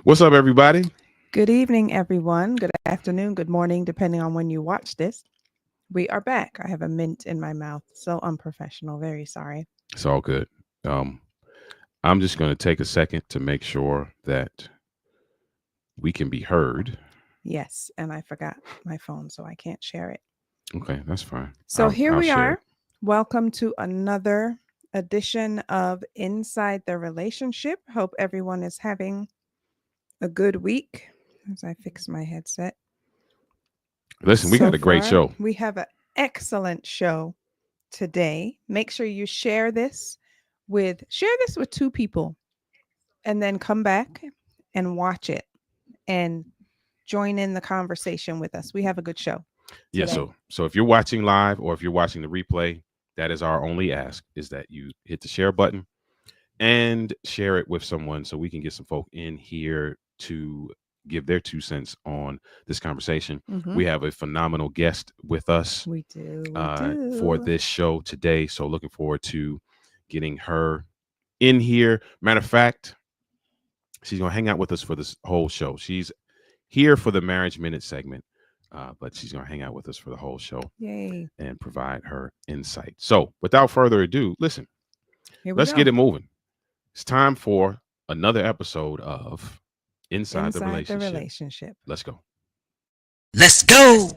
What's up, everybody? Good evening, everyone. Good afternoon, good morning, depending on when you watch this. We are back. I have a mint in my mouth. So unprofessional. Very sorry. It's all good. Um, I'm just going to take a second to make sure that we can be heard. Yes, and I forgot my phone, so I can't share it. Okay, that's fine. So I'll here I'll we share are. it. Welcome to another edition of Inside the Relationship. Hope everyone is having a good week as I fix my headset. Listen, we So got a great far, show. we have an excellent show today. Make sure you share this with two people and then come back and watch it and join in the conversation with us. We have a good show Yeah. today. So if you're watching live or if you're watching the replay, that is our only ask: is that you hit the share button and share it with someone so we can get some folk in here to give their 2 cents on this conversation. Hmm. We have a phenomenal guest with us We do. We for do. this show today. So looking forward to getting her in here. Matter of fact, she's gonna hang out with us for this whole show. She's here for the marriage minute segment, but she's gonna hang out with us for the whole show Yay. and provide her insight. So without further ado, listen, Here we let's get go. it moving. It's time for another episode of Inside the Inside the Relationship. relationship. Let's go. Let's go.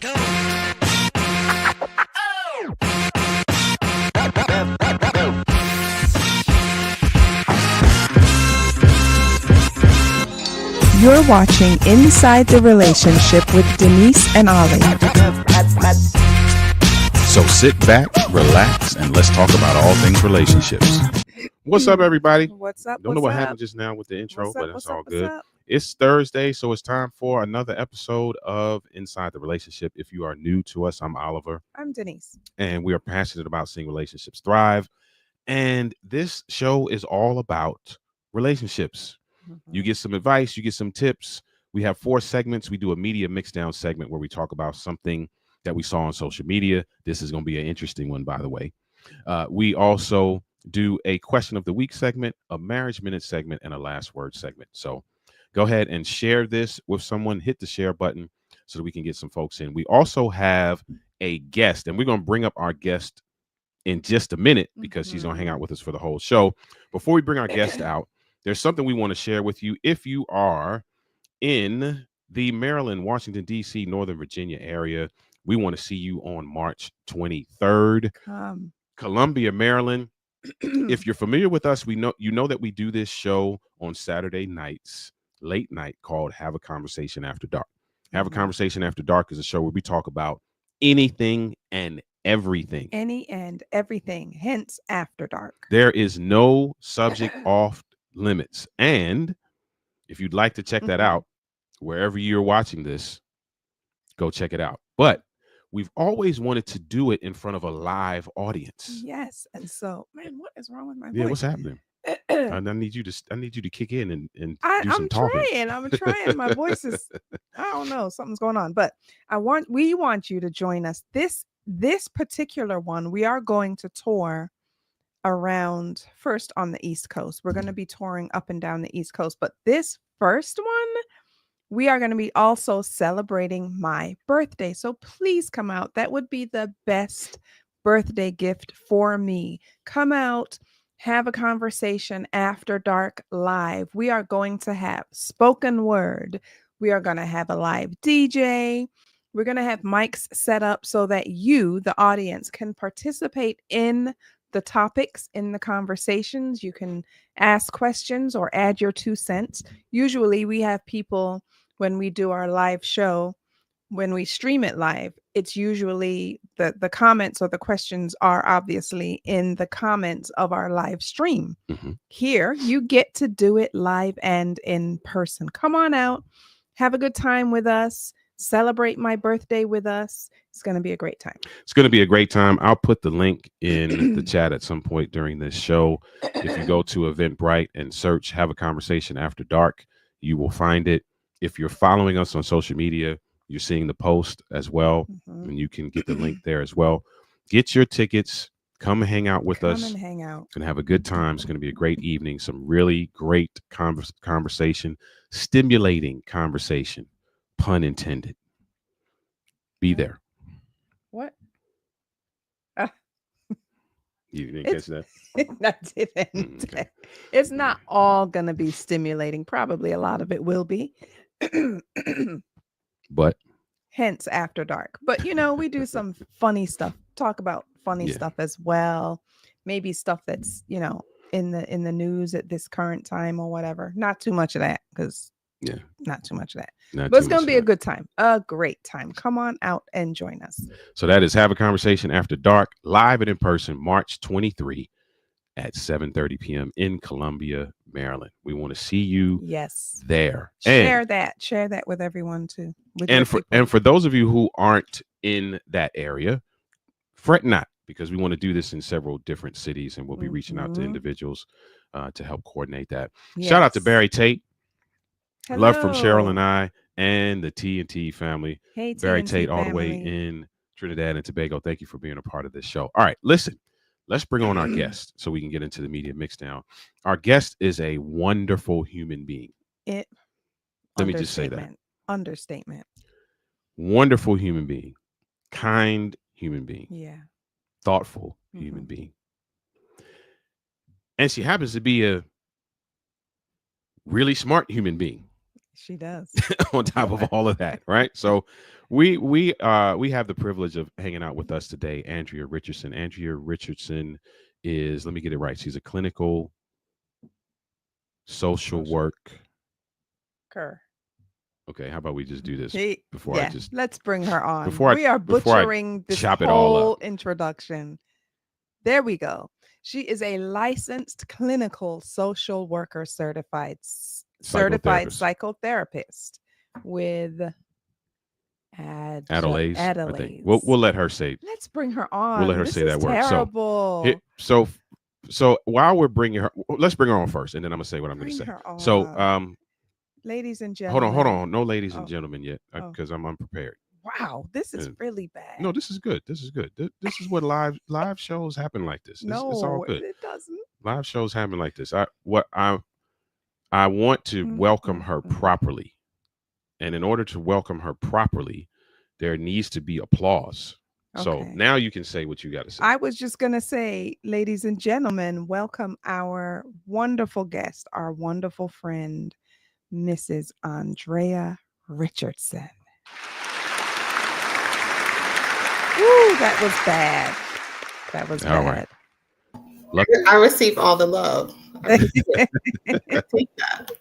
You're watching Inside the Relationship with Denise and Ollie. So sit back, relax, and let's talk about all things relationships. What's up, everybody? What's up? Don't know What's what up? happened just now with the intro, What's but up? it's What's up? all What's good. up? It's Thursday, so it's time for another episode of Inside the Relationship. If you are new to us, I'm Oliver, I'm Denise. and we are passionate about seeing relationships thrive. And this show is all about relationships. You get some advice, you get some tips. We have 4 segments. We do a media mixdown segment where we talk about something that we saw on social media. This is going to be an interesting one, by the way. We also do a question of the week segment, a marriage minute segment, and a last word segment. So go ahead and share this with someone. Hit the share button so that we can get some folks in. We also have a guest, and we're going to bring up our guest in just a minute because she's going to hang out with us for the whole show. Before we bring our guest out, there's something we want to share with you. If you are in the Maryland, Washington, D.C., Northern Virginia area, we want to see you on March 23rd. Come. Columbia, Maryland. If you're familiar with us, you know that we do this show on Saturday nights, late night, called Have a Conversation After Dark. Have a Conversation After Dark is a show where we talk about anything and everything. Any and everything, hence after dark. There is no subject off limits. And if you'd like to check that out, wherever you're watching this, go check it out. But we've always wanted to do it in front of a live audience. Yes. And so, man, what is wrong with my Yeah, voice? what's happening? I need you to kick in and do some I'm talking. trying. I'm trying. My voice is, I don't know, something's going on. But we want you to join us. This particular one, we are going to tour around first on the East Coast. We're going to be touring up and down the East Coast. But this first one, we are going to be also celebrating my birthday. So please come out. That would be the best birthday gift for me. Come out, have a conversation after dark live. We are going to have spoken word. We are going to have a live DJ. We're going to have mics set up so that you, the audience, can participate in the topics in the conversations. You can ask questions or add your 2 cents. Usually we have people when we do our live show, when we stream it live, it's usually the comments or the questions are obviously in the comments of our live stream. Here, you get to do it live and in person. Come on out, have a good time with us, celebrate my birthday with us. It's going to be a great time. It's going to be a great time. I'll put the link in the chat at some point during this show. If you go to Eventbrite and search Have a Conversation After Dark, you will find it. If you're following us on social media, you're seeing the post as well, and you can get the link there as well. Get your tickets Come and hang out with Come us and hang out. and have a good time. It's going to be a great evening. Some really great conversation, stimulating conversation, pun intended. Be there. What? You didn't catch that? I didn't. Okay. It's not all going to be stimulating. Probably a lot of it will be. But Hence After Dark. But we do some funny stuff. Talk about funny stuff as well. Maybe stuff that's, in the news at this current time or whatever. Not too much of that, because not too much of that. But it's going to be a good time. A great time. Come on out and join us. So that is Have a Conversation After Dark, live and in person, March 23 at 7:30 p.m. in Columbia, Maryland. We want to see you there. Share that with everyone too. And for those of you who aren't in that area, fret not, because we want to do this in several different cities, and we'll be reaching out to individuals to help coordinate that. Shout out to Barry Tate. Hello. Love from Cheryl and I and the T&T family. Hey, Barry Tate all the way in Trinidad and Tobago. Thank you for being a part of this show. All right, listen, let's bring on our guest so we can get into the media mixdown. Our guest is a wonderful human being. Let me just say that. Understatement. Wonderful human being. Kind human being. Yeah. Thoughtful human being. And she happens to be a really smart human being. She does. On top of all of that, right? So we have the privilege of hanging out with us today, Andrea Richardson. Andrea Richardson is, let me get it right, she's a clinical social work. Okay, how about we just do this let's bring her on. We are butchering this whole introduction. There we go. She is a licensed clinical social worker, certified psychotherapist with Adelaide. We'll let her say. Let's bring her on. We'll let her say that word. Terrible. So while we're bringing her, let's bring her on first, and then I'm gonna say what I'm gonna say. So, ladies and gentlemen. Hold on. No ladies and gentlemen yet, because I'm unprepared. Wow, this is really bad. No, this is good. This is what live shows happen like this. It's all good. It doesn't. Live shows happen like this. I want to welcome her properly. And in order to welcome her properly, there needs to be applause. Okay. So now you can say what you got to say. I was just going to say, ladies and gentlemen, welcome our wonderful guest, our wonderful friend, Mrs. Andrea Richardson. Ooh, that was bad. That was bad. Right. I receive all the love. I take that.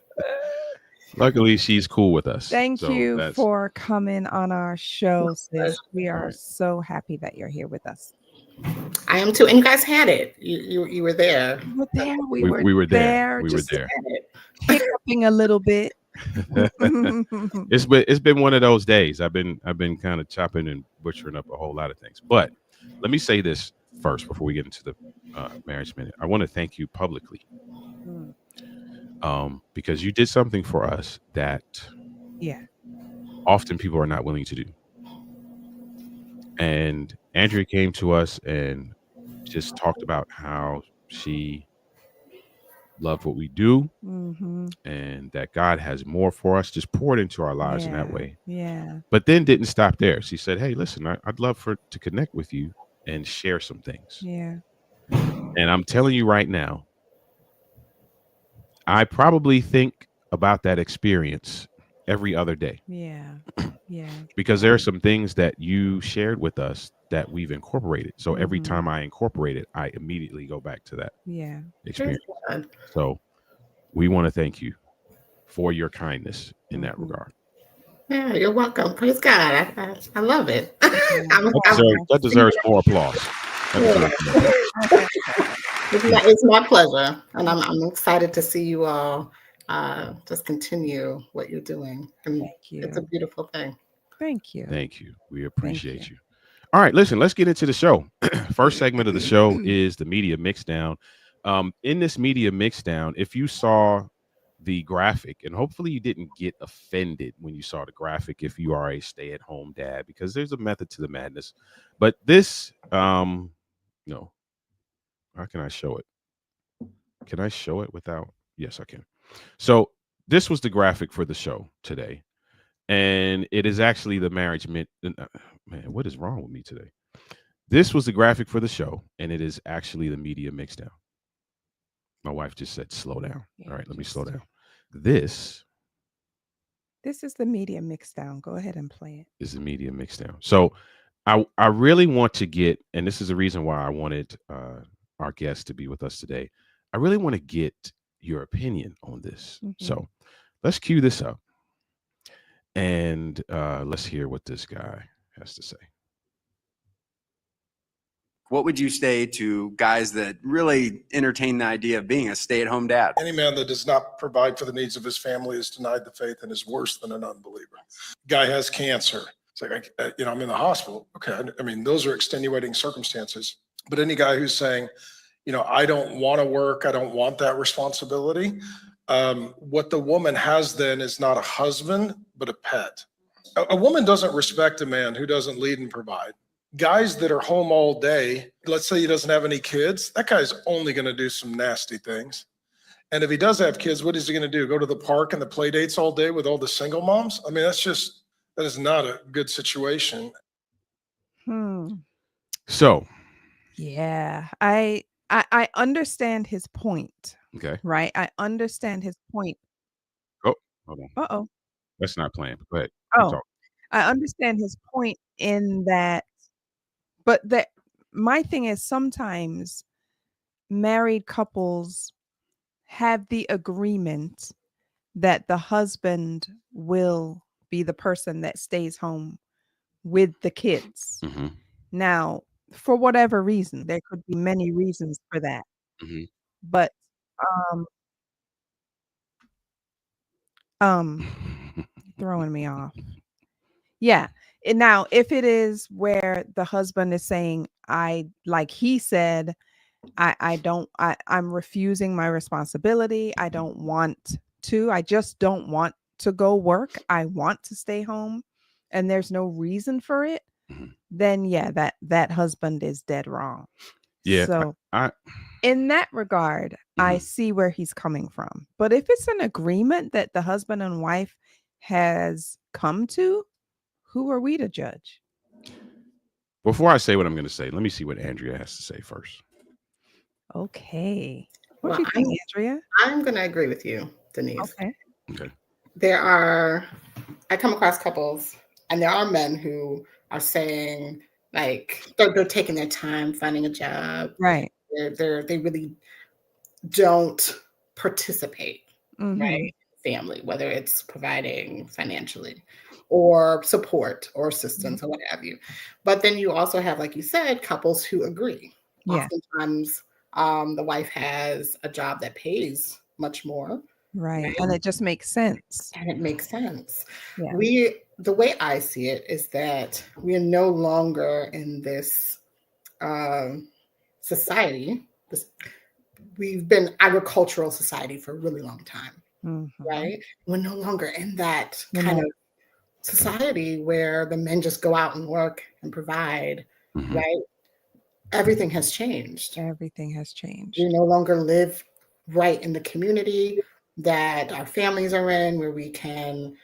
Luckily, she's cool with us. Thank you for coming on our show, sis. We are so happy that you're here with us. I am too. And you guys had it. You were there. We were there. We were there. We were there. Hiccuping a little bit. It's been one of those days. I've been kind of chopping and butchering up a whole lot of things. But let me say this first before we get into the marriage minute. I want to thank you publicly, because you did something for us that often people are not willing to do. And Andrea came to us and just talked about how she loved what we do, and that God has more for us, just poured into our lives in that way. Yeah. But then didn't stop there. She said, hey, listen, I'd love to connect with you and share some things. Yeah. And I'm telling you right now, I probably think about that experience every other day. Yeah. Yeah. Because there are some things that you shared with us that we've incorporated. So every time I incorporate it, I immediately go back to that experience. So we want to thank you for your kindness in that regard. Yeah, you're welcome. Praise God. I love it. That deserves more applause. It's my pleasure. And I'm excited to see you all just continue what you're doing. And thank you. It's a beautiful thing. Thank you. Thank you. We appreciate you. All right, listen, let's get into the show. First segment of the show is the media mixdown. In this media mixdown, if you saw the graphic, and hopefully you didn't get offended when you saw the graphic if you are a stay-at-home dad, because there's a method to the madness. But this, no, how can I show it? Can I show it without? Yes, I can. So this was the graphic for the show today. And it is actually the marriage man, what is wrong with me today? This was the graphic for the show, and it is actually the media mixdown. My wife just said, slow down. Yeah, All right, let me just- slow down. This This is the media mix down. Go ahead and play it. is the media mixdown. So I really want to get, and this is the reason why I wanted our guest to be with us today. I really want to get your opinion on this. Mhm. So let's cue this up. And let's hear what this guy has to say. What would you say to guys that really entertain the idea of being a stay-at-home dad? Any man that does not provide for the needs of his family is denied the faith and is worse than an unbeliever. Guy has cancer. It's like, I'm in the hospital. Okay. I mean, those are extenuating circumstances. But any guy who's saying, I don't want to work, I don't want that responsibility. What the woman has then is not a husband, but a pet. A woman doesn't respect a man who doesn't lead and provide. Guys that are home all day, let's say he doesn't have any kids, that guy's only going to do some nasty things. And if he does have kids, what is he going to do? Go to the park and the play dates all day with all the single moms? I mean, that is not a good situation. So, yeah, I understand his point. okay. Right? I understand his point. Oh, hold on. Uh-oh. That's not playing. Go ahead. Keep Oh, talking. I understand his point in that, but my thing is sometimes married couples have the agreement that the husband will be the person that stays home with the kids. Mhm. Now, for whatever reason, there could be many reasons for that. Mhm. But throwing me off. Yeah. And now, if it is where the husband is saying, like he said, I'm refusing my responsibility. I don't want to. I just don't want to go work. I want to stay home, and there's no reason for it. Mhm. Then yeah, that husband is dead wrong. Yeah. So I in that regard, I Mhm. see where he's coming from. But if it's an agreement that the husband and wife has come to, who are we to judge? Before I say what I'm going to say, let me see what Andrea has to say first. Okay. What do Well, you think, Andrea? I'm going to agree with you, Denise. Okay. Okay. I come across couples, and there are men who are saying, like, they're taking their time finding a job. Right. They really don't participate, Mhm. right? Family, whether it's providing financially or support or assistance or what have you. But then you also have, like you said, couples who agree. Yeah. Oftentimes, the wife has a job that pays much more. Right. Right. And it just makes sense. And it makes sense. Yeah. The way I see it is that we are no longer in this society. We've been agricultural society for a really long time, Mhm. right? We're no longer in that We're kind not. of society where the men just go out and work and provide, Mhm. right? Everything has changed. Everything has changed. We no longer live right in the community that our families are in, where we can,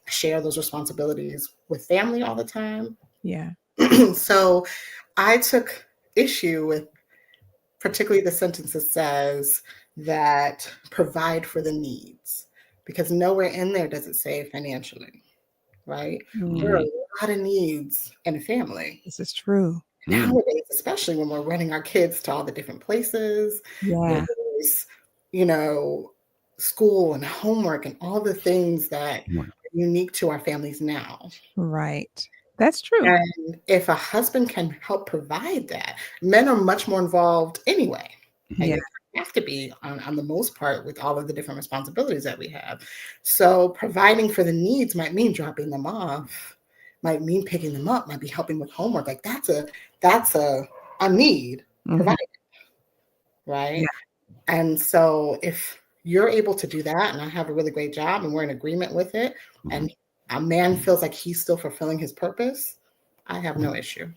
share those responsibilities with family all the time. Yeah. So I took issue with particularly the sentence that says that provide for the needs, because nowhere in there does it say financially, right? There are a lot of needs in a family. This is true. Nowadays, especially when we're running our kids to all the different places, Yeah. there's, school and homework and all the things that Right. are unique to our families now. Right. That's true. And if a husband can help provide that, men are much more involved anyway. And Yeah. you have to be on the most part with all of the different responsibilities that we have. So providing for the needs might mean dropping them off, might mean picking them up, might be helping with homework. Like that's a need Mhm. provided, right? Yeah. And so if you're able to do that, and I have a really great job and we're in agreement with it, and a man feels like he's still fulfilling his purpose, I have no issue.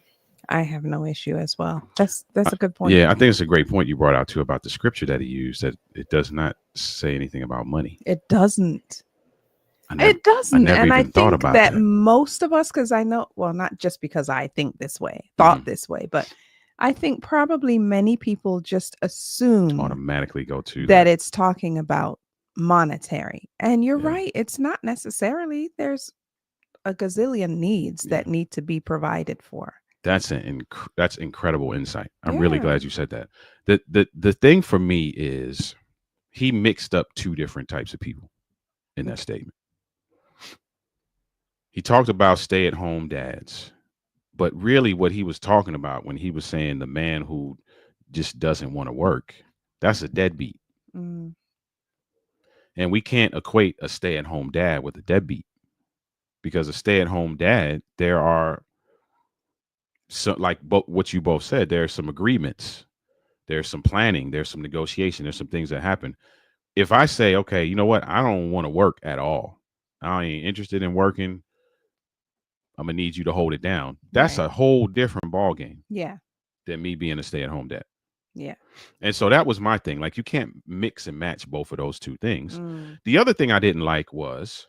I have no issue as well. That's a good point. Yeah, I think it's a great point you brought out too about the scripture that he used, that it does not say anything about money. It doesn't. I It doesn't. never And I even thought think about that that. most of us, because I know, well, not just because I think this way, thought this way, but I think probably many people just assume Automatically go to that it's talking about monetary. And you're Yeah. right. It's not necessarily. There's a gazillion needs Yeah. that need to be provided for. That's that's incredible insight. I'm really Yeah. glad you said that. The thing for me is he mixed up two different types of people in that statement. He talked about stay-at-home dads, but really what he was talking about when he was saying the man who just doesn't want to work, that's a deadbeat. Mm. And we can't equate a stay-at-home dad with a deadbeat, because a stay-at-home dad, there are like what you both said, there's some agreements, there's some planning, there's some negotiation, there's some things that happen. If I say, okay, you know what, I don't want to work at all, I ain't interested in working, I'm gonna need you to hold it down. That's Right. a whole different ball game Yeah. than me being a stay-at-home dad. Yeah. And so that was my thing. Like, you can't mix and match both of those two things. Mm. The other thing I didn't like was,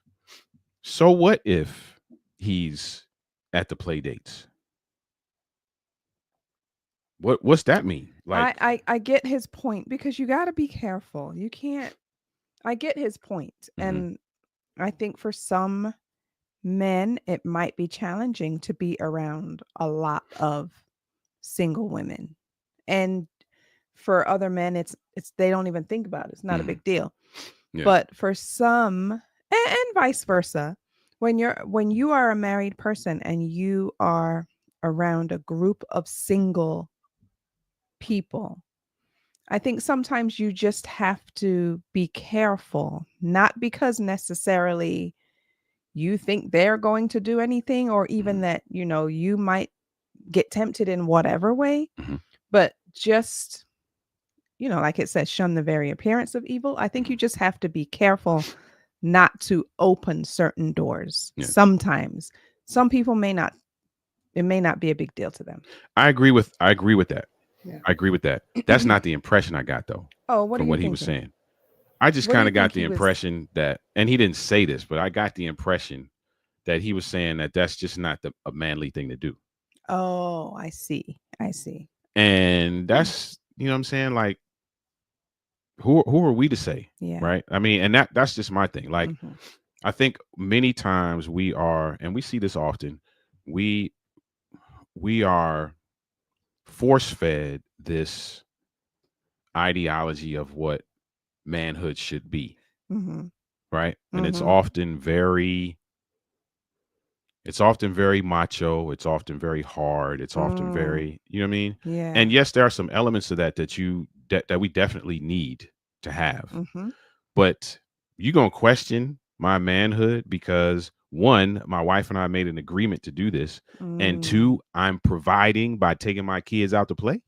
so what if he's at the play dates? What's that mean? Like, I get his point, because you got to be careful. You can't. I get his point. And I think for some men, it might be challenging to be around a lot of single women. And for other men, it's they don't even think about it. It's not a big deal. Yeah. But for some, and vice versa, when you are a married person and you are around a group of single people, I think sometimes you just have to be careful, not because necessarily you think they're going to do anything, or even that, you might get tempted in whatever way, but just, like it says, shun the very appearance of evil. I think you just have to be careful not to open certain doors. Yeah. Sometimes some people it may not be a big deal to them. I agree with that. Yeah. I agree with that. That's not the impression I got, though. Oh, what from are what you he was thinking? saying. I just What do you kind of got think the he was- impression that, and he didn't say this, but I got the impression that he was saying that that's just not a manly thing to do. Oh, I see. And that's, you know what I'm saying? Like, who are we to say? Yeah. Right. I mean, and that's just my thing. Like, I think many times we are, and we see this often, we are force-fed this ideology of what manhood should be. Right. And it's often very macho, it's often very hard, it's often very, you know what I mean? Yeah. And yes, there are some elements of that that we definitely need to have. But you're gonna question my manhood because, one, my wife and I made an agreement to do this, and two, I'm providing by taking my kids out to play.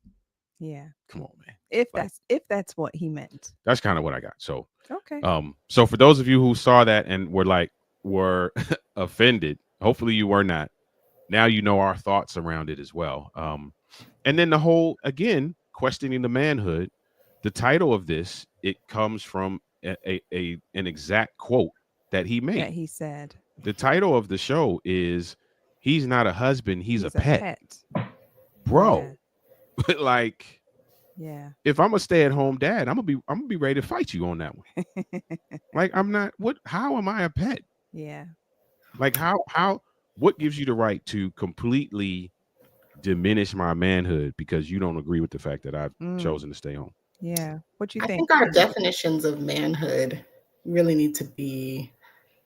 Yeah. Come on, man. If that's what he meant. That's kind of what I got. So okay. So for those of you who saw that and were offended, hopefully you were not. Now you know our thoughts around it as well. And then the whole, again, questioning the manhood. The title of this, it comes from an exact quote that he made. That he said. The title of the show is "He's Not a Husband, He's a Pet." Bro. Yeah. Like, yeah. If I'm a stay-at-home dad, I'm gonna be ready to fight you on that one. Like, I'm not. How am I a pet? Yeah. Like, what gives you the right to completely diminish my manhood because you don't agree with the fact that I've chosen to stay home? Yeah. What you I think? think our definitions of manhood really need to be,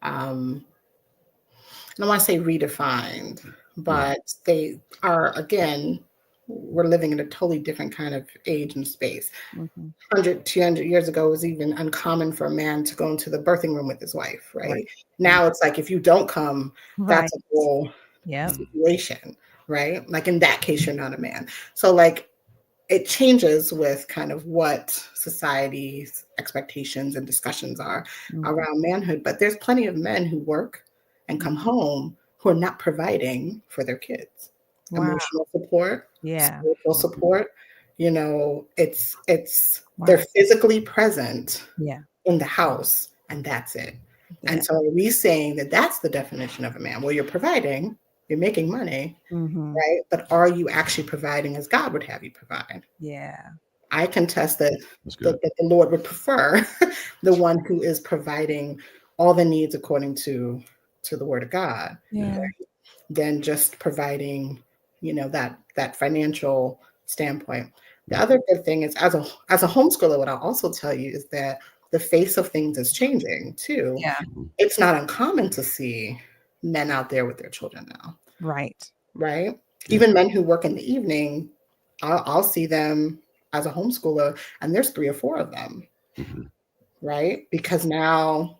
I don't want to say redefined, but they are, again, we're living in a totally different kind of age and space. 100, 200 years ago, it was even uncommon for a man to go into the birthing room with his wife, right? Now it's like, if you don't come, that's a whole situation, right? Like, in that case, you're not a man. So, like, it changes with kind of what society's expectations and discussions are around manhood. But there's plenty of men who work and come home who are not providing for their kids. Wow. emotional support, Yeah. spiritual support. It's Wow. they're physically present Yeah. in the house, and that's it. Yeah. And so are we saying that that's the definition of a man? Well, you're providing, you're making money, Mm-hmm. right? But are you actually providing as God would have you provide? Yeah. I contest that That's good. that the Lord would prefer the one who is providing all the needs according to the word of God Yeah. than just providing, that financial standpoint. The other good thing is, as a homeschooler, what I'll also tell you is that the face of things is changing too. Yeah. It's not uncommon to see men out there with their children now, Right. right? Yeah. Even men who work in the evening, I'll see them as a homeschooler, and there's 3 or 4 of them, Mhm. right? Because now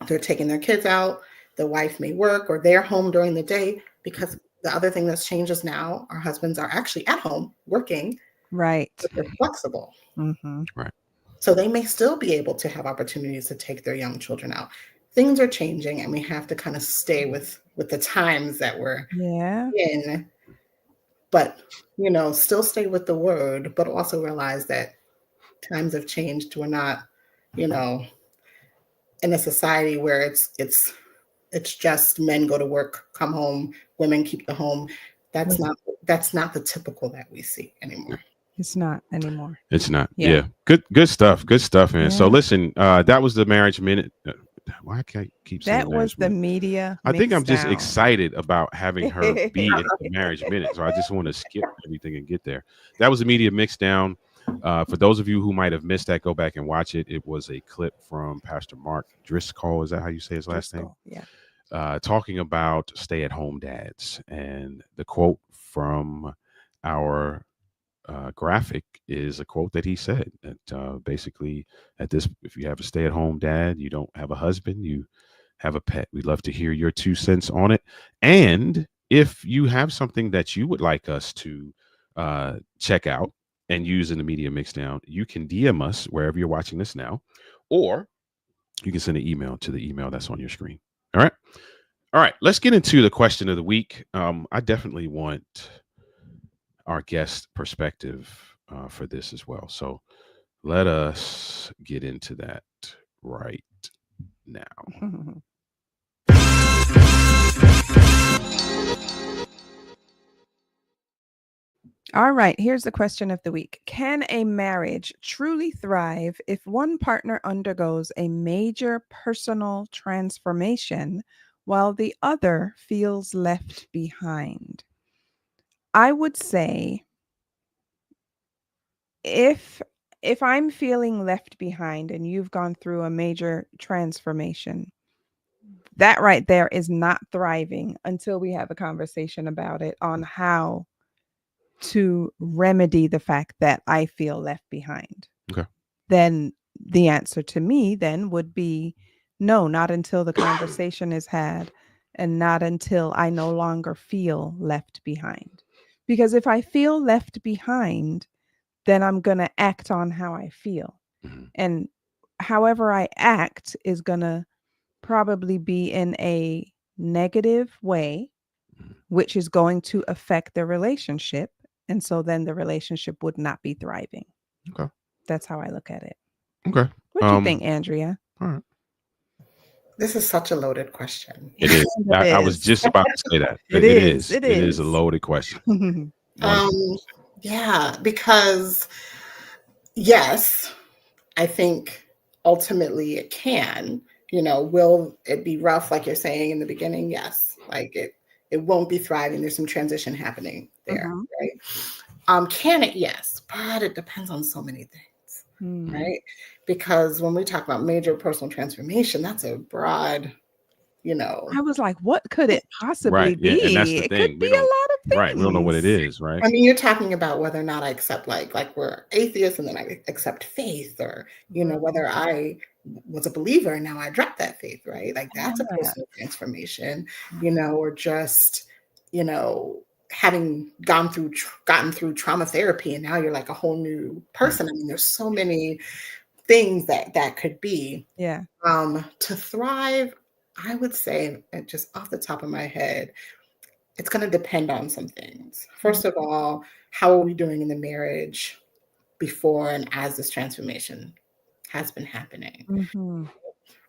they're taking their kids out, the wife may work, or they're home during the day. Because the other thing that's changed is now our husbands are actually at home working, Right. but they're flexible. Mm-hmm. So they may still be able to have opportunities to take their young children out. Things are changing, and we have to kind of stay with the times that we're Yeah. in, but still stay with the word, but also realize that times have changed. We're not, in a society where it's just men go to work, come home, women keep the home. That's not the typical that we see anymore. It's not anymore. It's not. Yeah. Yeah. Good stuff. Good stuff, man. So Yeah. listen, that was the marriage minute. Why can't I keep saying That was marriage the minute? media. I think I'm just mixdown. excited about having her be in the marriage minute. So I just want to skip everything and get there. That was the media mix down. For those of you who might have missed that, go back and watch it. It was a clip from Pastor Mark Driscoll. Is that how you say his last name? Driscoll, yeah. Talking about stay-at-home dads. And the quote from our graphic is a quote that he said that basically if you have a stay-at-home dad, you don't have a husband, you have a pet. We'd love to hear your 2 cents on it. And if you have something that you would like us to check out and use in the media mixdown, you can DM us wherever you're watching this now, or you can send an email to the email that's on your screen. All right, let's get into the question of the week. I definitely want our guest perspective for this as well. So let us get into that right now. All right, here's the question of the week. Can a marriage truly thrive if one partner undergoes a major personal transformation while the other feels left behind? I would say if I'm feeling left behind and you've gone through a major transformation, that right there is not thriving until we have a conversation about it on how to remedy the fact that I feel left behind. Okay. Then the answer to me then would be no, not until the conversation is had and not until I no longer feel left behind. Because if I feel left behind, then I'm going to act on how I feel. Mhm. And however I act is going to probably be in a negative way, which is going to affect the relationship. And so then the relationship would not be thriving. Okay. That's how I look at it. Okay. What do you think, Andrea? All right. This is such a loaded question. It is. I was just about to say that. It is. is. It It is a is. loaded question. Yeah, because yes, I think ultimately it can. Will it be rough, like you're saying in the beginning? Yes, like it won't be thriving. There's some transition happening there, right? Can it? Yes, but it depends on so many things, right? Because when we talk about major personal transformation, that's a broad, I was like, what could it possibly be? Yeah, and that's the it thing. could be a lot of things. Right. We don't know what it is, right? I mean, you're talking about whether or not I accept like we're atheists and then I accept faith, or whether I was a believer and now I drop that faith, right? Like that's a personal transformation, or just having gotten through trauma therapy and now you're like a whole new person. I mean, there's so many things that could be. Yeah. To thrive, I would say, and just off the top of my head, it's going to depend on some things. First of all, how are we doing in the marriage before and as this transformation has been happening? Mm-hmm.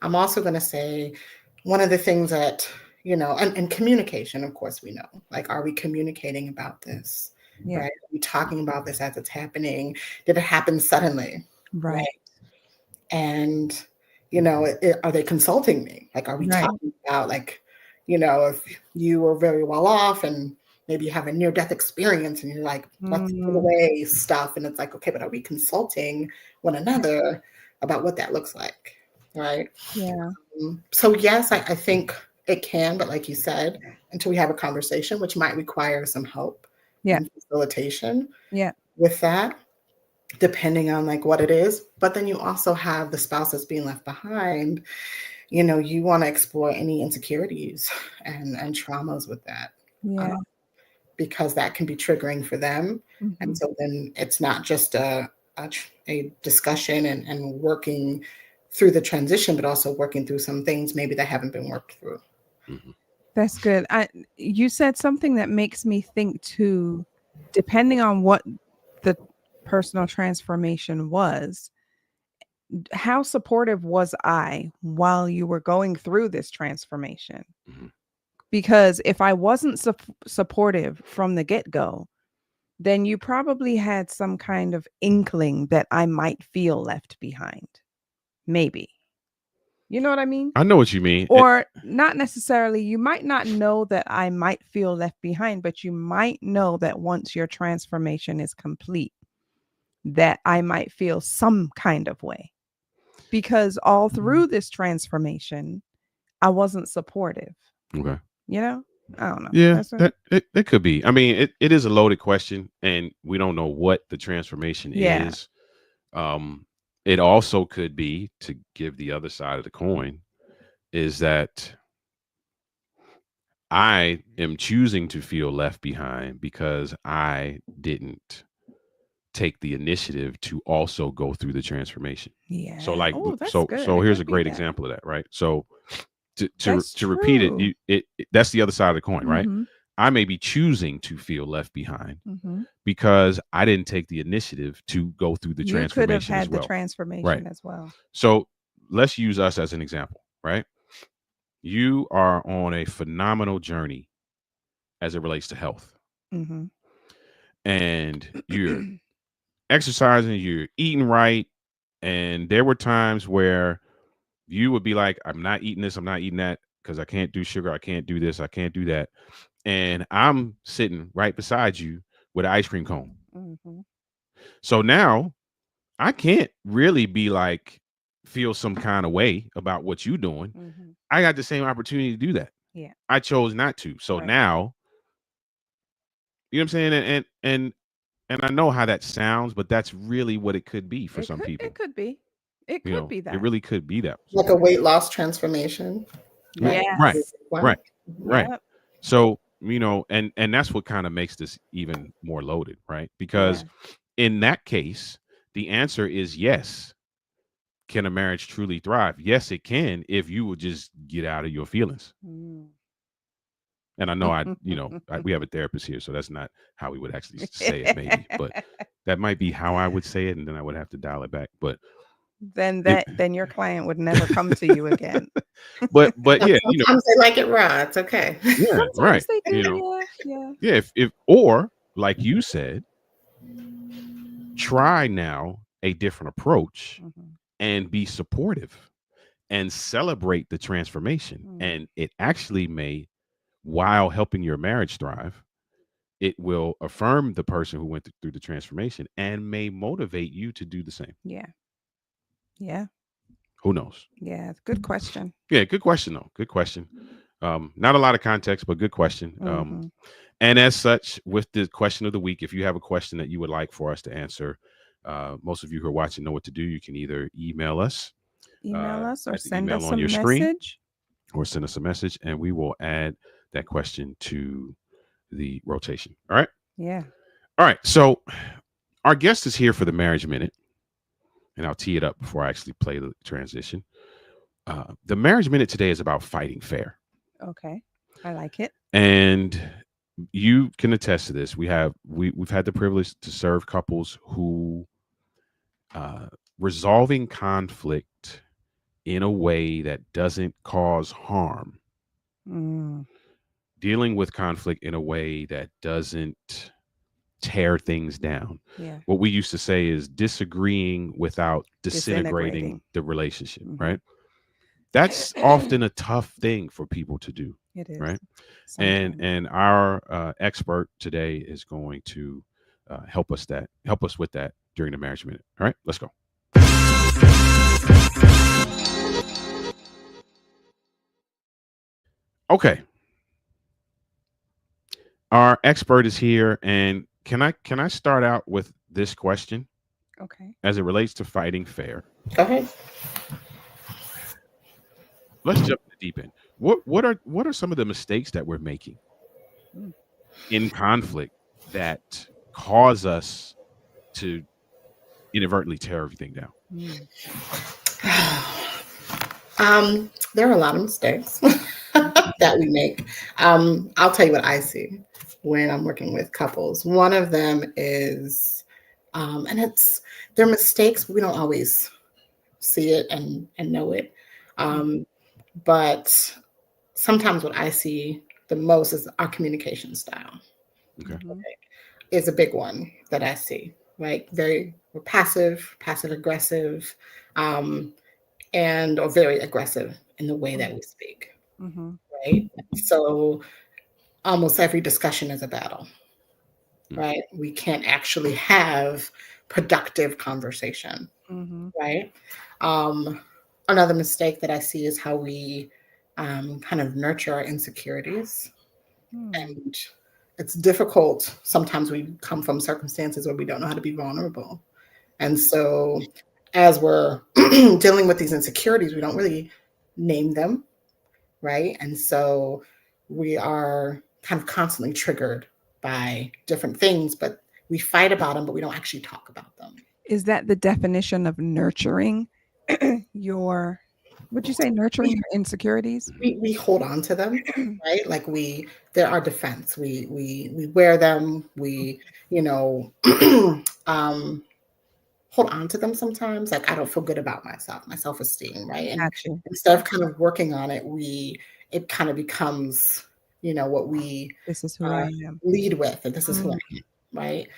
I'm also going to say one of the things that, and communication, of course, we know, like, are we communicating about this? Yeah. Right? Are we talking about this as it's happening? Did it happen suddenly? Right. And, are they consulting me? Like, are we Right. talking about, like, if you were very well off and maybe you have a near-death experience and you're like, let's put away stuff. And it's like, okay, but are we consulting one another about what that looks like? Right. Yeah. So yes, I think it can, but like you said, until we have a conversation, which might require some help and facilitation with that, depending on like what it is. But then you also have the spouse that's being left behind. You want to explore any insecurities and traumas with that. Yeah. Because that can be triggering for them. Mm-hmm. And so then it's not just a discussion and working through the transition, but also working through some things maybe that haven't been worked through. Mm-hmm. That's good. You said something that makes me think too, depending on what the personal transformation was, how supportive was I while you were going through this transformation? Mm-hmm. Because if I wasn't supportive from the get-go, then you probably had some kind of inkling that I might feel left behind. Maybe. You know what I mean? I know what you mean. Or not necessarily. You might not know that I might feel left behind, but you might know that once your transformation is complete, that I might feel some kind of way. Because all through this transformation, I wasn't supportive. Okay. I don't know. Yeah, it could be. I mean, it is a loaded question, and we don't know what the transformation is. It also could be, to give the other side of the coin, is that I am choosing to feel left behind because I didn't take the initiative to also go through the transformation. Yeah. So like, that's so good. so It here's could a be great that. example of that, right? So to That's repeat true. it, that's the other side of the coin, right? Mhm. I may be choosing to feel left behind Mhm. because I didn't take the initiative to go through the You could have transformation as had the well. transformation Right. as well. So let's use us as an example, right? You are on a phenomenal journey as it relates to health, Mhm. and you're exercising, you're eating right, and there were times where you would be like, I'm not eating this, I'm not eating that, because I can't do sugar, I can't do this, I can't do that. And I'm sitting right beside you with an ice cream cone. Mhm. So now I can't really be like, feel some kind of way about what you're doing. Mhm. I got the same opportunity to do that. Yeah. I chose not to. So Right. now, you know what I'm saying? And I know how that sounds, but that's really what it could be for some people. It could be. It You could know, be that. it really could be that. Like a weight loss transformation. Right. Yes. Right. Right. Yep. So, and that's what kind of makes this even more loaded, right? Because in that case, the answer is yes. Can a marriage truly thrive? Yes, it can, if you would just get out of your feelings. Mm. And I know we have a therapist here, so that's not how we would actually say it, maybe, but that might be how I would say it, and then I would have to dial it back. But then your client would never come to you again. but yeah, sometimes they like it raw. It's okay. Yeah, Sometimes right. they do. Yeah. Yeah, if or like you said, try now a different approach and be supportive and celebrate the transformation. And it actually may, while helping your marriage thrive, it will affirm the person who went through the transformation and may motivate you to do the same. Yeah. Yeah. Who knows? Yeah. Good question. Yeah, good question though. Good question. Not a lot of context, but good question. And as such, with the question of the week, if you have a question that you would like for us to answer, most of you who are watching know what to do. You can either email us or at the send email us on a your screen, message. or send us a message, and we will add that question to the rotation. All right. Yeah. All right. So our guest is here for the Marriage Minute, and I'll tee it up before I actually play the transition. The Marriage Minute today is about fighting fair. Okay. I like it. And you can attest to this. We've had the privilege to serve couples who resolving conflict in a way that doesn't cause harm, dealing with conflict in a way that doesn't tear things down. Yeah. What we used to say is disagreeing without disintegrating Disintegrating. the relationship, Mhm. right? That's often a tough thing for people to do, It is. right? Sometimes. And our expert today is going to help us with that during the marriage minute. All right, let's go. Okay, our expert is here, and can I start out with this question Okay. as it relates to fighting fair? Go ahead. Let's jump in the deep end. What are some of the mistakes that we're making Mm. in conflict that cause us to inadvertently tear everything down? Mm. There are a lot of mistakes that we make. I'll tell you what I see when I'm working with couples. One of them is, and they're mistakes, but we don't always see it and know it. But sometimes what I see the most is our communication style. Okay. Mhm. Is a big one that I see, right? We're passive aggressive, and or very aggressive in the way that we speak, Mhm. right? So almost every discussion is a battle, Mm. right? We can't actually have productive conversation, Mhm. right? Another mistake that I see is how we kind of nurture our insecurities. Mm. And it's difficult. Sometimes we come from circumstances where we don't know how to be vulnerable. And so as we're dealing with these insecurities, we don't really name them, right? And so we are kind of constantly triggered by different things, but we fight about them, but we don't actually talk about them. Is that the definition of nurturing your, would you say nurturing your insecurities? We hold on to them, right? Like they're our defense. We wear them. We, hold on to them sometimes. Like I don't feel good about myself, my self-esteem, right? And Got you. instead of kind of working on it, it kind of becomes, what we This is who I am. lead with, and this is who I Mm. am, right?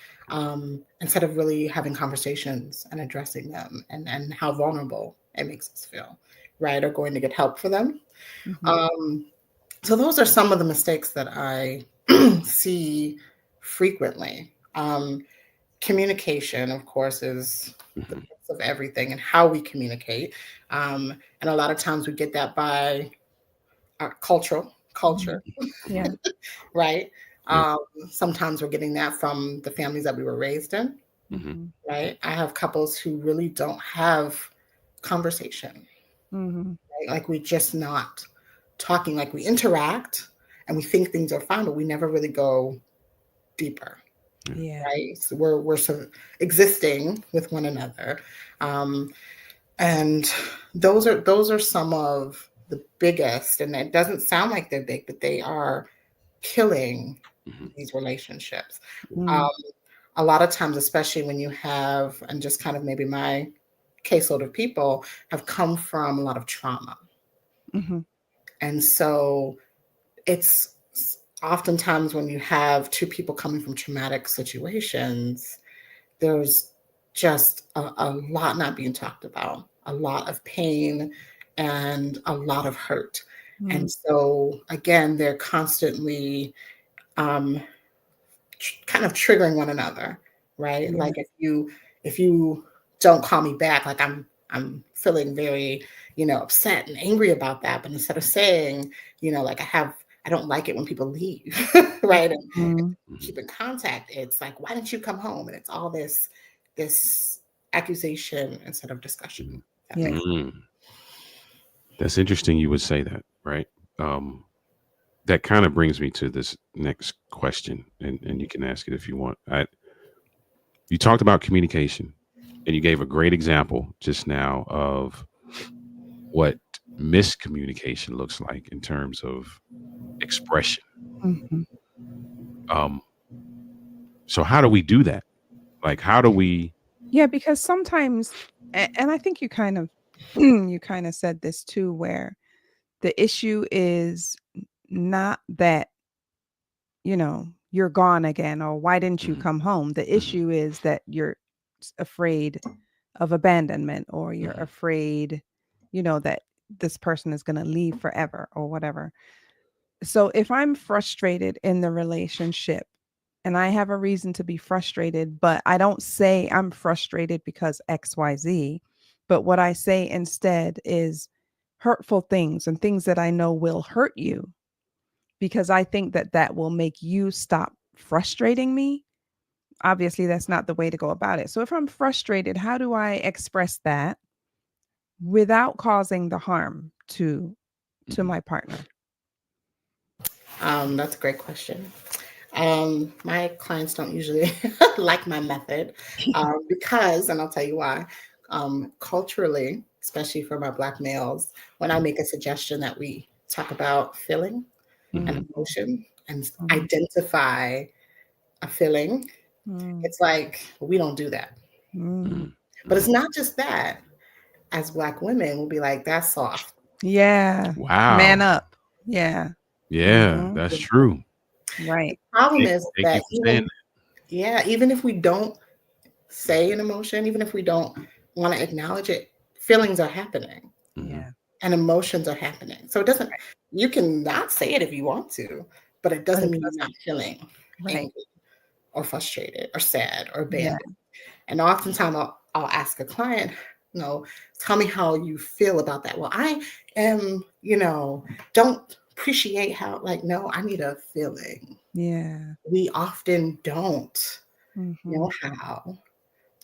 Instead of really having conversations and addressing them and how vulnerable it makes us feel, right? Or going to get help for them. Mhm. So those are some of the mistakes that I see frequently. Communication, of course, is the Mhm. base of everything and how we communicate. And a lot of times we get that by our culture, Yeah. right? Yeah. Sometimes we're getting that from the families that we were raised in, Mhm. Mhm. right? I have couples who really don't have conversation, Mhm. right? Like we're just not talking, like we interact and we think things are fine, but we never really go deeper. Yeah. Right? So we're sort of existing with one another, and those are some of the biggest. And it doesn't sound like they're big, but they are killing Mhm. these relationships. Mm. A lot of times, especially when you have, and just kind of maybe my caseload of people have come from a lot of trauma, Mhm. and so it's oftentimes when you have two people coming from traumatic situations, there's just a lot not being talked about, a lot of pain and a lot of hurt. Mm. And so again, they're constantly um, kind of triggering one another, right? Yeah. Like if you don't call me back, like I'm feeling very, upset and angry about that. But instead of saying, like I don't like it when people leave, right? And Mhm. keep in contact, it's like, why didn't you come home? And it's all this accusation instead of discussion. That Yeah. makes Mm. That's interesting you would say that, right? That kind of brings me to this next question, and you can ask it if you want. You talked about communication, and you gave a great example just now of what miscommunication looks like in terms of expression. Mhm. So how do we do that? Like, how do we? Yeah, because sometimes, and I think you kind of you kind of said this too, where the issue is not that, you're gone again, or why didn't you Mhm. come home? The issue is that you're afraid of abandonment, or you're Mhm. afraid, that this person is going to leave forever or whatever. So if I'm frustrated in the relationship and I have a reason to be frustrated, but I don't say I'm frustrated because XYZ, but what I say instead is hurtful things and things that I know will hurt you, because I think that that will make you stop frustrating me. Obviously, that's not the way to go about it. So if I'm frustrated, how do I express that without causing the harm to Mhm. my partner? That's a great question. My clients don't usually like my method because, and I'll tell you why, culturally, especially for my Black males, when I make a suggestion that we talk about feeling and Mhm. emotion and Mhm. identify a feeling, Mm, it's like we don't do that. mm. Mhm. But it's not just that. As Black women, we'll be like, that's soft. Yeah. Man Wow. up. Yeah. Yeah, Mhm. that's true. Right. Problem Thank, is thank you that for saying even if we don't say an emotion, even if we don't want to acknowledge it, feelings are happening that. Mhm. Yeah. and emotions are happening. So it doesn't, you can not say it if you want to, but it But doesn't it mean you're doesn't. not feeling Right. angry or frustrated or sad or Yeah. abandoned. And oftentimes I'll ask a client, tell me how you feel about that. Well, I am, don't appreciate how, like, no, I need a feeling. Yeah. We often don't Mhm. know how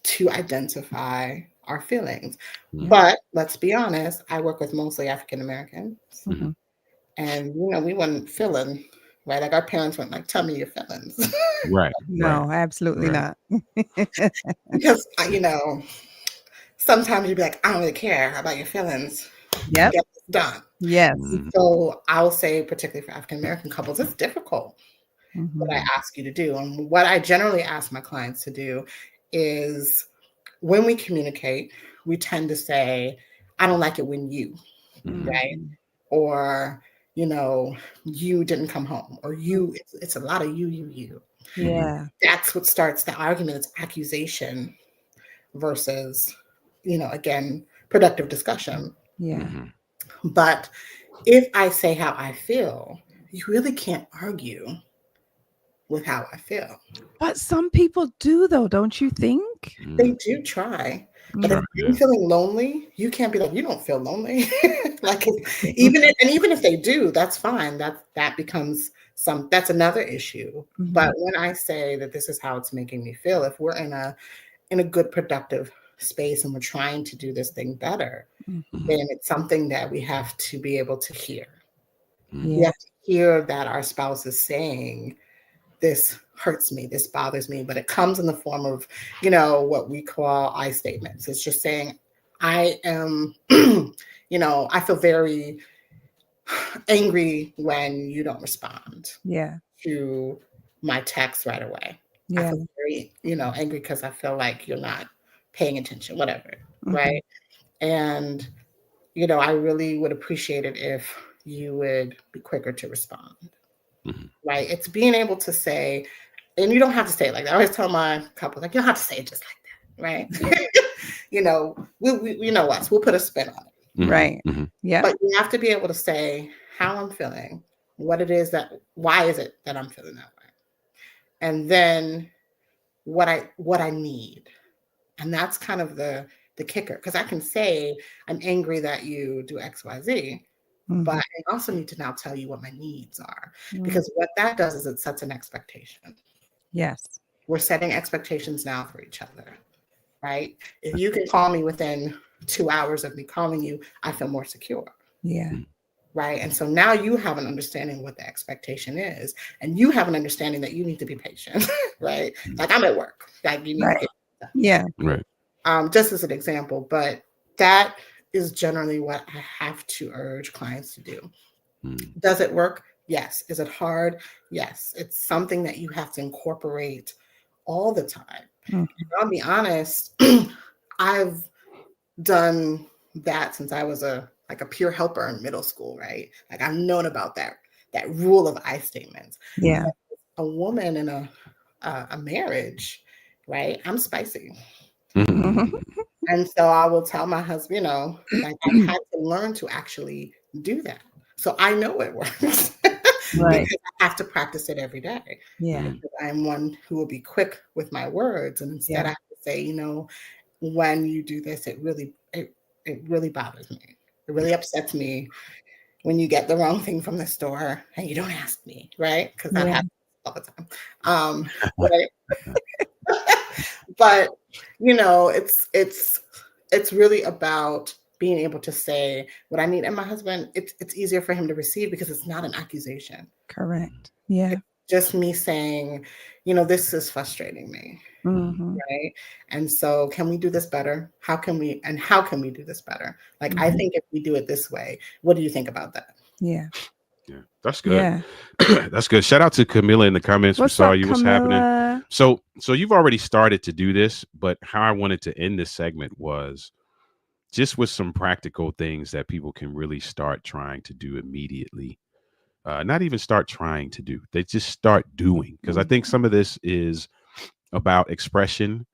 to identify our feelings. Mhm. But let's be honest, I work with mostly African Americans, Mhm. and we weren't feeling right. Like our parents weren't like, "Tell me your feelings," Right. Right. No, absolutely Right. not. because sometimes you'd be like, "I don't really care about your feelings. Yep. Get this done." Yes. Mhm. So I'll say, particularly for African American couples, it's difficult what I Mhm. ask you to do, and what I generally ask my clients to do is when we communicate, we tend to say, "I don't like it when you," right? Mhm. Or, you didn't come home, or it's a lot of you. Mhm. Yeah. That's what starts the argument. It's accusation versus, again, productive discussion. Yeah. Mhm. But if I say how I feel, you really can't argue with how I feel. But some people do, though, don't you think? They Mhm. do try. But Mm. if Try, I'm yeah. feeling lonely, you can't be like, you don't feel lonely. Like even if they do, that's fine. That becomes that's another issue. Mhm. But when I say that this is how it's making me feel, if we're in a good productive space and we're trying to do this thing better, Mhm. Mhm. then it's something that we have to be able to hear. Mhm. We Yeah. have to hear that our spouse is saying, this hurts me, this bothers me, but it comes in the form of, what we call I statements. It's just saying, I am, I feel very angry when you don't respond Yeah. to my text right away. I Yeah. feel very, angry because I feel like you're not paying attention, whatever. Mhm. Right. And, I really would appreciate it if you would be quicker to respond. Mhm. Right. It's being able to say, and you don't have to say it like that. I always tell my couple, like, you don't have to say it just like that, right? We know us. We'll put a spin on it. Mhm. Right. Mhm. Yeah. But you have to be able to say how I'm feeling, why is it that I'm feeling that way? And then what I need. And that's kind of the kicker. Because I can say, I'm angry that you do XYZ, but Mhm. I also need to now tell you what my needs are. Mm. Because what that does is it sets an expectation. Yes. We're setting expectations now for each other, right? If you can call me within 2 hours of me calling you, I feel more secure, Yeah. right? And so now you have an understanding of what the expectation is, and you have an understanding that you need to be patient, right? Like I'm at work, like you need to Right. get Yeah. Right. just as an example, but that is generally what I have to urge clients to do. Mhm. Does it work? Yes. Is it hard? Yes. It's something that you have to incorporate all the time. Mhm. I'll be honest, I've done that since I was a peer helper in middle school, right? Like I've known about that rule of I statements. Yeah. A woman in a marriage, right? I'm spicy. Mhm. And so I will tell my husband, like I've had to learn to actually do that. So I know it works Right. because I have to practice it every day. Yeah. Mhm. I'm one who will be quick with my words. And instead Yeah. I have to say, when you do this, it really bothers me. It really upsets me when you get the wrong thing from the store and you don't ask me, right? Because that Yeah. happens all the time. Right? But it's really about being able to say what I need. And my husband, it's easier for him to receive because it's not an accusation. Correct. Yeah. Just me saying, this is frustrating me. Mhm. Right. And so can we do this better? How can we do this better? Like, I Mhm. think if we do it this way, what do you think about that? Yeah. Yeah, that's good. Yeah. That's good. Shout out to Camilla in the comments. We What's saw up, you. What's happening? Camilla? So you've already started to do this, but how I wanted to end this segment was just with some practical things that people can really start trying to do immediately. Not even start trying to do, they just start doing. Because I think some of this is about expression.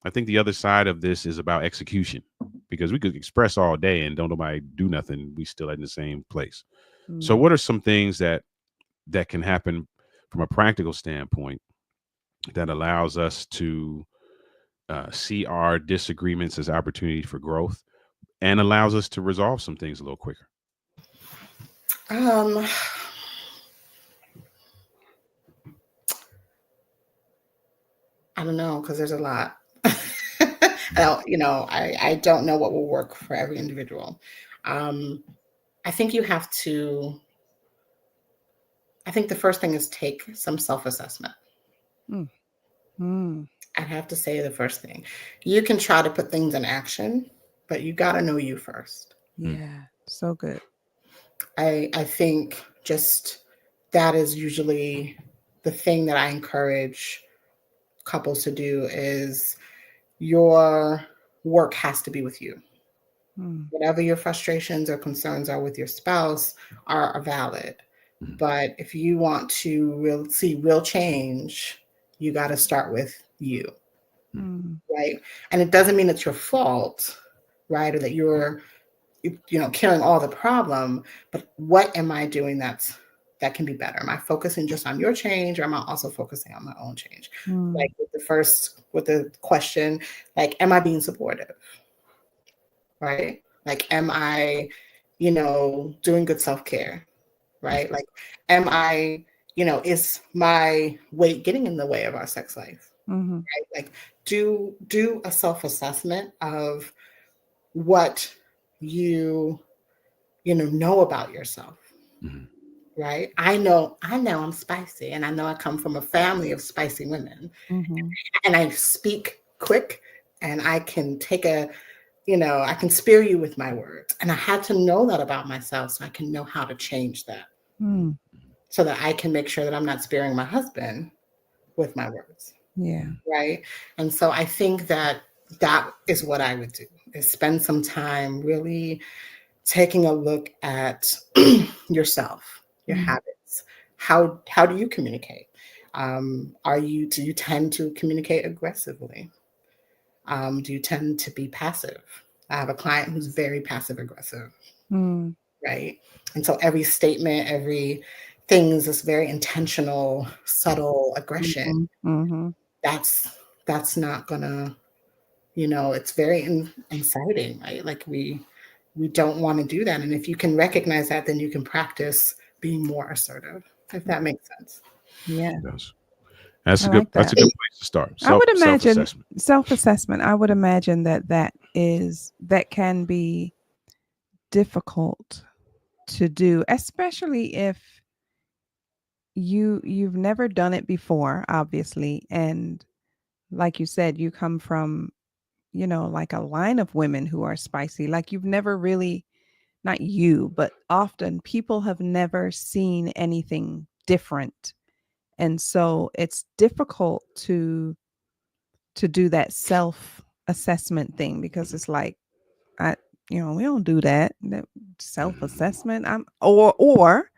I think the other side of this is about execution, because we could express all day and don't nobody do nothing. We still in the same place. So what are some things that can happen from a practical standpoint that allows us to see our disagreements as opportunity for growth and allows us to resolve some things a little quicker? Um, I don't know, because there's a lot. I don't know what will work for every individual. I think the first thing is take some self-assessment. Mm. I'd have to say the first thing. You can try to put things in action, but you got to know you first. Yeah. So good. I think just that is usually the thing that I encourage couples to do is your work has to be with you. Whatever your frustrations or concerns are with your spouse are valid. But if you want to see real change, you got to start with you. Right. And it doesn't mean it's your fault, right? Or that you're, carrying all the problem, but what am I doing that can be better? Am I focusing just on your change, or am I also focusing on my own change? Like with the question, like, am I being supportive? Right? Like, am I, doing good self-care? Right? Like, am I, is my weight getting in the way of our sex life? Right? Like, do a self-assessment of what you know about yourself. Right? I know I'm spicy, and I know I come from a family of spicy women, and I speak quick, and I can I can spear you with my words. And I had to know that about myself so I can know how to change that, so that I can make sure that I'm not spearing my husband with my words. Yeah. Right. And so I think that is what I would do, is spend some time really taking a look at yourself, your habits. How do you communicate? Do you tend to communicate aggressively? Do you tend to be passive? I have a client who's very passive aggressive, right? And so every statement, every thing is this very intentional, subtle aggression. That's not gonna, it's very inciting, right? Like we don't want to do that. And if you can recognize that, then you can practice being more assertive, if that makes sense. Yeah. It does. That's I a good. like That's a that. good place to start. I would imagine Self-assessment. self-assessment. I would imagine that can be difficult to do, especially if you've never done it before, obviously, and like you said, you come from like a line of women who are spicy. Like you've never really not you, but often people have never seen anything different. And so it's difficult to do that self-assessment thing, because it's like, I, we don't do that self-assessment. Or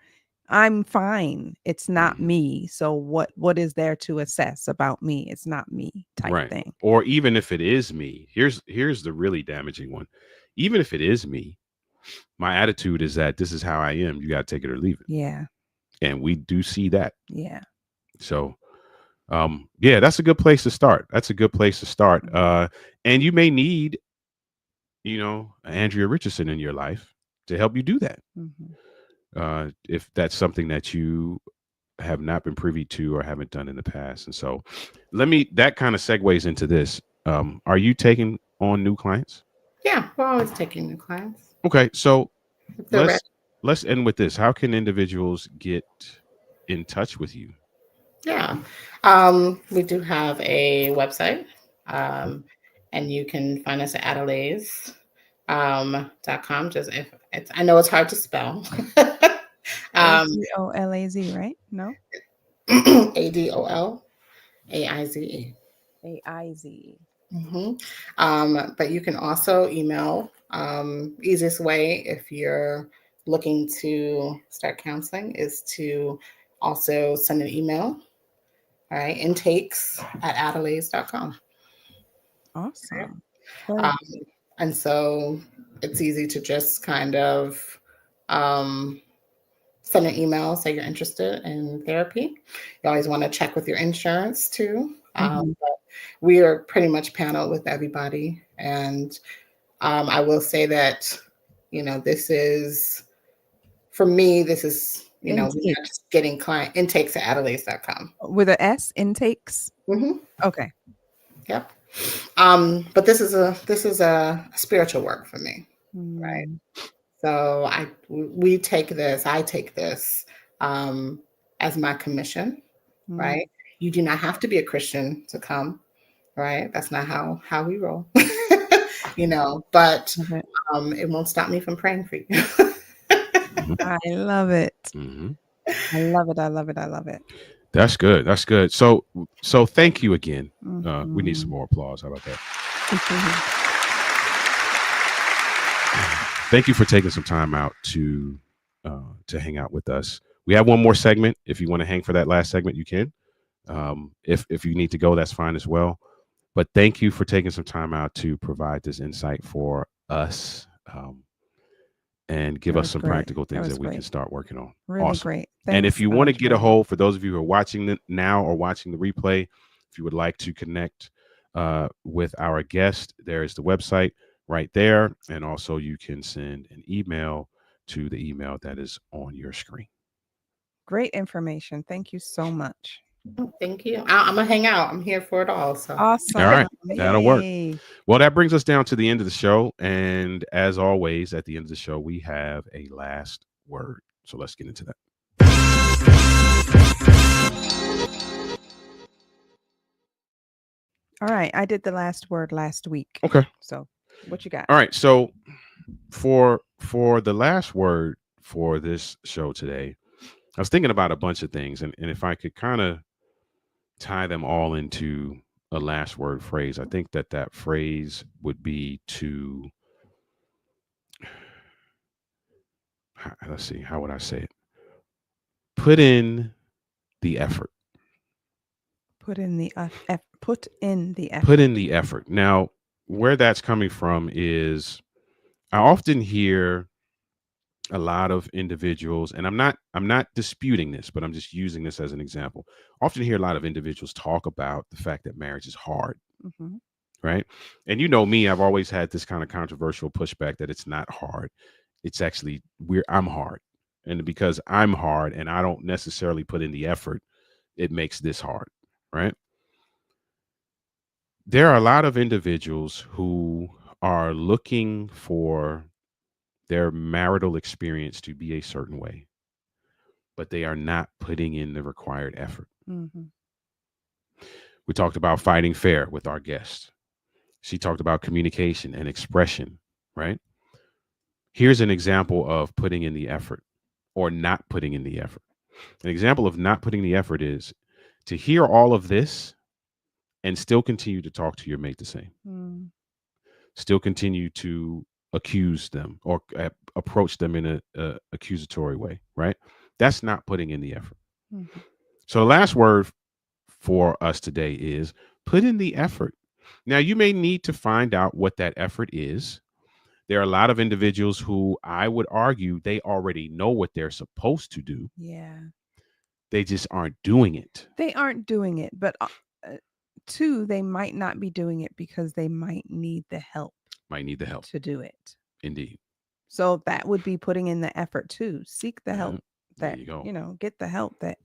I'm fine. It's not me. So what is there to assess about me? It's not me type Right. thing. Or even if it is me, here's the really damaging one. Even if it is me, my attitude is that this is how I am. You got to take it or leave it. Yeah. And we do see that. Yeah. So, yeah, that's a good place to start. That's a good place to start. And you may need, Andrea Richardson in your life to help you do that. If that's something that you have not been privy to or haven't done in the past. And so that kind of segues into this. Are you taking on new clients? Yeah, we're always taking new clients. Okay. So If they're ready. let's end with this. How can individuals get in touch with you? Yeah. We do have a website. And you can find us at .com. Just if it's, I know it's hard to spell. ADOLAZ, right? No? ADOLAIZE. AIZ. But you can also email. Easiest way if you're looking to start counseling is to also send an email. All right, intakes@adelaide.com. Awesome. And so it's easy to just kind of send an email, say you're interested in therapy. You always want to check with your insurance too. But we are pretty much paneled with everybody. And I will say that, this is, for me, this is, we're not just getting client intakes at adelaide.com. With an S, intakes? Okay. Yep. But this is a spiritual work for me, right? So I take this as my commission, right? You do not have to be a Christian to come, right? That's not how we roll, but it won't stop me from praying for you. I love it. I love it. I love it. I love it. That's good. That's good. So thank you again. We need some more applause. How about that? Thank you for taking some time out to hang out with us. We have one more segment. If you want to hang for that last segment, you can. If you need to go, that's fine as well. But thank you for taking some time out to provide this insight for us, and give us some practical things that we can start working on. Really awesome. Great. Thanks, and if you want to get a hold, for those of you who are watching now or watching the replay, if you would like to connect with our guest, there is the website right there. And also you can send an email to the email that is on your screen. Great information. Thank you so much. Thank you. I'm going to hang out. I'm here for it all. So awesome. All right. That'll work. Well, that brings us down to the end of the show. And as always, at the end of the show, we have a last word. So let's get into that. All right. I did the last word last week. Okay. So what you got? All right. So for the last word for this show today, I was thinking about a bunch of things. And if I could kind of tie them all into a last word phrase, I think that phrase would be to, let's see, how would I say it? Put in the effort. Put in the effort. Put in the effort. Now, where that's coming from is I often hear a lot of individuals, and I'm not disputing this, but I'm just using this as an example. I often hear a lot of individuals talk about the fact that marriage is hard, right? And you know me, I've always had this kind of controversial pushback that it's not hard. It's actually I'm hard. And because I'm hard and I don't necessarily put in the effort, it makes this hard, right? There are a lot of individuals who are looking for their marital experience to be a certain way, but they are not putting in the required effort. We talked about fighting fair with our guest. She talked about communication and expression, right? Here's an example of putting in the effort or not putting in the effort. An example of not putting the effort is to hear all of this and still continue to talk to your mate the same. Mm. Still continue to accuse them or approach them in a accusatory way, right? That's not putting in the effort. Mhm. So the last word for us today is put in the effort. Now, you may need to find out what that effort is. There are a lot of individuals who I would argue they already know what they're supposed to do. Yeah. They just aren't doing it. They aren't doing it, but two, they might not be doing it because they might need the help Might need the help. to do it. Indeed. So that would be putting in the effort too. Seek the help There that, you go. get the help that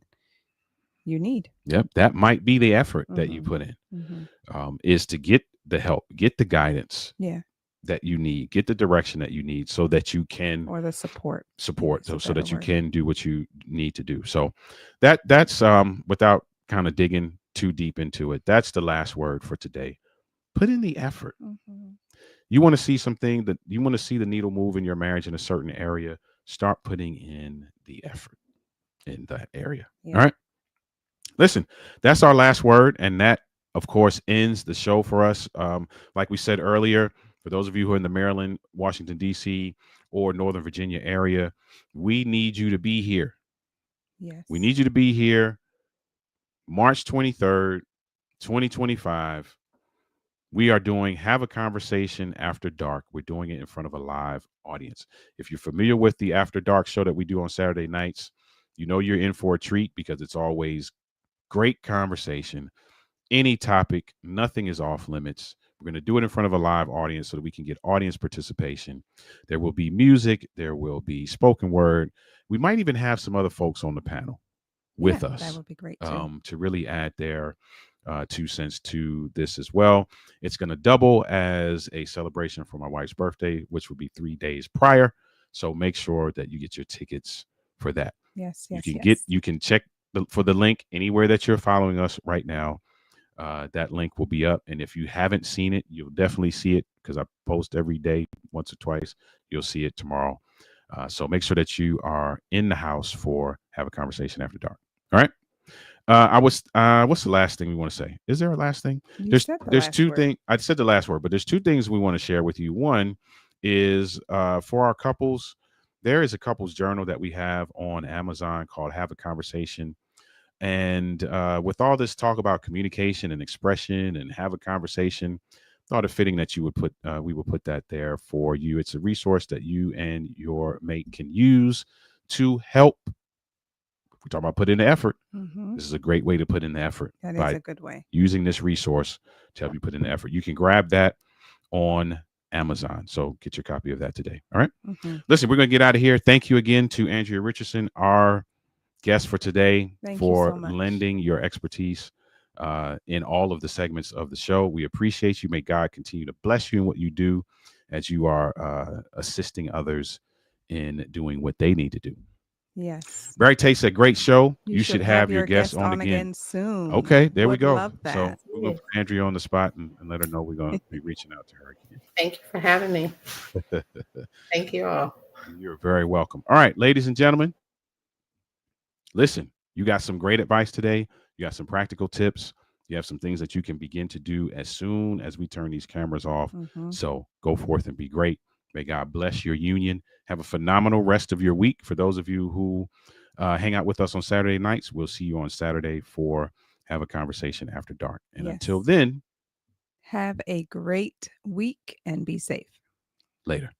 you need. Yep. That might be the effort that you Mhm. put in, Mhm. is to get the help, get the guidance Yeah. that you need, get the direction that you need so that you can Or the support. support, That's a so that better you word. can do what you need to do. So that's without kind of digging too deep into it, that's the last word for today. Put in the effort. Mhm. You want to see something that you want to see the needle move in your marriage in a certain area, start putting in the effort in that area. Yeah. All right. Listen, that's our last word. And that, of course, ends the show for us. Like we said earlier, for those of you who are in the Maryland, Washington, D.C., or Northern Virginia area, we need you to be here. Yes. We need you to be here March 23rd, 2025. We are doing Have a Conversation After Dark. We're doing it in front of a live audience. If you're familiar with the After Dark show that we do on Saturday nights, you know you're in for a treat because it's always great conversation. Any topic, nothing is off limits. We're going to do it in front of a live audience so that we can get audience participation. There will be music. There will be spoken word. We might even have some other folks on the panel with Yeah, us that would be great too. to really add their 2 cents to this as well. It's going to double as a celebration for my wife's birthday, which will be 3 days prior. So make sure that you get your tickets for that. Yes. You Yes. can Yes. you can check for the link anywhere that you're following us right now. That link will be up. And if you haven't seen it, you'll definitely see it because I post every day, once or twice. You'll see it tomorrow. So make sure that you are in the house for Have a Conversation After Dark. All right. What's the last thing we want to say? Is there a last thing? You said the There's last two word. things. I said the last word, but there's two things we want to share with you. One is for our couples. There is a couples journal that we have on Amazon called Have a Conversation. And with all this talk about communication and expression and have a conversation, thought it fitting that you would put we will put that there for you. It's a resource that you and your mate can use to help. We're talking about put in the effort. Mhm. This is a great way to put in the effort That is by a good way. using this resource to help you put in the effort. You can grab that on Amazon. So get your copy of that today. All right. Mhm. Listen, we're going to get out of here. Thank you again to Andrea Richardson, our guest for today, Thank you for so much. lending your expertise in all of the segments of the show. We appreciate you. May God continue to bless you in what you do as you are assisting others in doing what they need to do. Yes. Barry Tate said, great show. You should have your guests on again. soon. Okay, there we Would go. Love So that. we're going to put Andrea on the spot and let her know we're going to be reaching out to her again. Thank you for having me. Thank you all. You're very welcome. All right, ladies and gentlemen, listen, you got some great advice today. You got some practical tips. You have some things that you can begin to do as soon as we turn these cameras off. Mhm. So go forth and be great. May God bless your union. Have a phenomenal rest of your week. For those of you who hang out with us on Saturday nights, we'll see you on Saturday for Have a Conversation After Dark. And until Yes. then, Have a great week and be safe. later.